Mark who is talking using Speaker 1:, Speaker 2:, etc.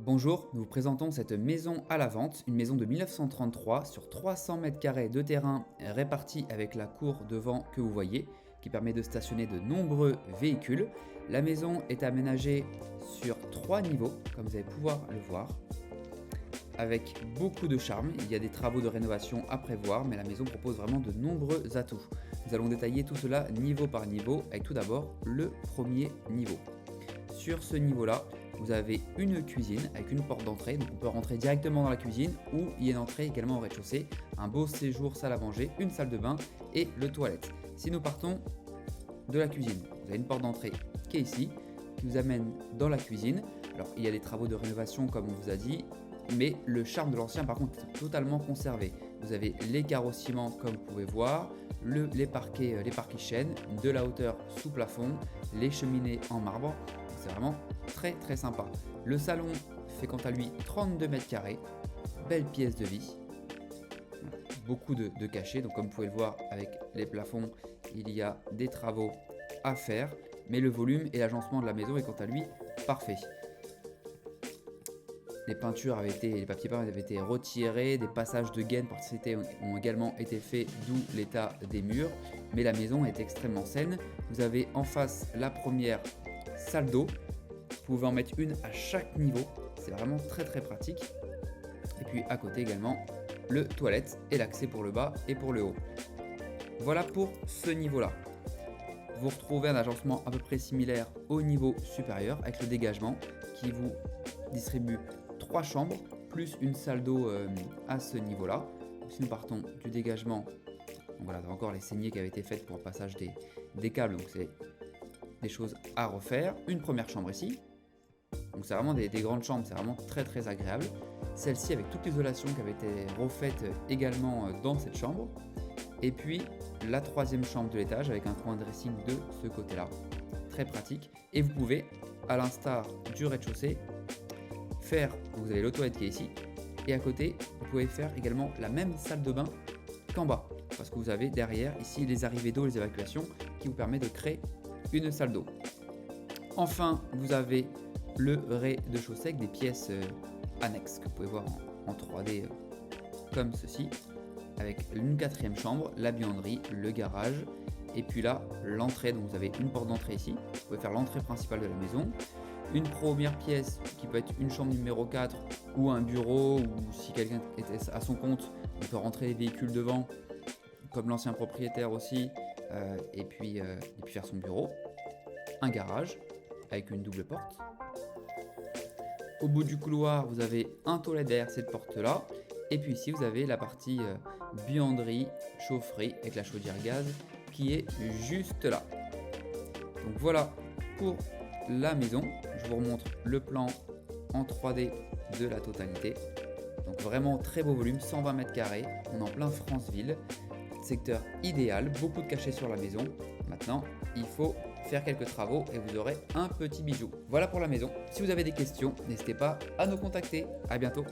Speaker 1: Bonjour, nous vous présentons cette maison à la vente, une maison de 1933 sur 300 mètres carrés de terrain répartis avec la cour devant que vous voyez, qui permet de stationner de nombreux véhicules. La maison est aménagée sur 3 niveaux, comme vous allez pouvoir le voir, avec beaucoup de charme. Il y a des travaux de rénovation à prévoir, mais la maison propose vraiment de nombreux atouts. Nous allons détailler tout cela niveau par niveau, avec tout d'abord le premier niveau. Sur ce niveau-là, vous avez une cuisine avec une porte d'entrée, donc on peut rentrer directement dans la cuisine ou il y a une entrée également au rez-de-chaussée, un beau séjour salle à manger, une salle de bain et le toilette. Si nous partons de la cuisine, vous avez une porte d'entrée qui est ici, qui vous amène dans la cuisine. Alors il y a des travaux de rénovation comme on vous a dit, mais le charme de l'ancien par contre est totalement conservé. Vous avez les carreaux ciment comme vous pouvez voir, les parquets chênes, de la hauteur sous plafond, les cheminées en marbre. C'est vraiment très sympa. Le salon fait quant à lui 32 mètres carrés, belle pièce de vie, voilà, beaucoup de cachets, donc comme vous pouvez le voir avec les plafonds, il y a des travaux à faire, mais le volume et l'agencement de la maison est quant à lui parfait. Les peintures les papiers peints avaient été retirés, des passages de gaines par cité ont également été faits, d'où l'état des murs, mais la maison est extrêmement saine. Vous avez en face la première salle d'eau. Vous pouvez en mettre une à chaque niveau, c'est vraiment très pratique. Et puis à côté également le toilette et l'accès pour le bas et pour le haut. Voilà pour ce niveau-là. Vous retrouvez un agencement à peu près similaire au niveau supérieur avec le dégagement qui vous distribue 3 chambres plus une salle d'eau à ce niveau-là. Si nous partons du dégagement, donc voilà, encore les saignées qui avaient été faites pour le passage des câbles, donc c'est des choses à refaire. Une première chambre ici, donc c'est vraiment des grandes chambres, c'est vraiment très agréable. Celle-ci avec toute l'isolation qui avait été refaite également dans cette chambre. Et puis la troisième chambre de l'étage avec un coin dressing de ce côté-là, très pratique. Et vous pouvez, à l'instar du rez-de-chaussée, vous avez l'auto toilette qui est ici, et à côté, vous pouvez faire également la même salle de bain qu'en bas, parce que vous avez derrière ici les arrivées d'eau, les évacuations, qui vous permet de créer une salle d'eau. Enfin, vous avez le rez-de-chaussée avec des pièces annexes que vous pouvez voir en 3D comme ceci, avec une quatrième chambre, la buanderie, le garage, et puis là, l'entrée, donc vous avez une porte d'entrée ici, vous pouvez faire l'entrée principale de la maison, une première pièce qui peut être une chambre numéro 4 ou un bureau, ou si quelqu'un est à son compte, on peut rentrer les véhicules devant, comme l'ancien propriétaire aussi, et puis faire son bureau. Un garage avec une double porte. Au bout du couloir, vous avez un toilette derrière cette porte-là. Et puis ici, vous avez la partie buanderie, chaufferie avec la chaudière gaz qui est juste là. Donc voilà pour la maison. Je vous remontre le plan en 3D de la totalité. Donc vraiment très beau volume, 120 mètres carrés. On est en plein Franceville. Secteur idéal, beaucoup de cachets sur la maison. Maintenant, il faut faire quelques travaux et vous aurez un petit bijou. Voilà pour la maison. Si vous avez des questions, n'hésitez pas à nous contacter. À bientôt.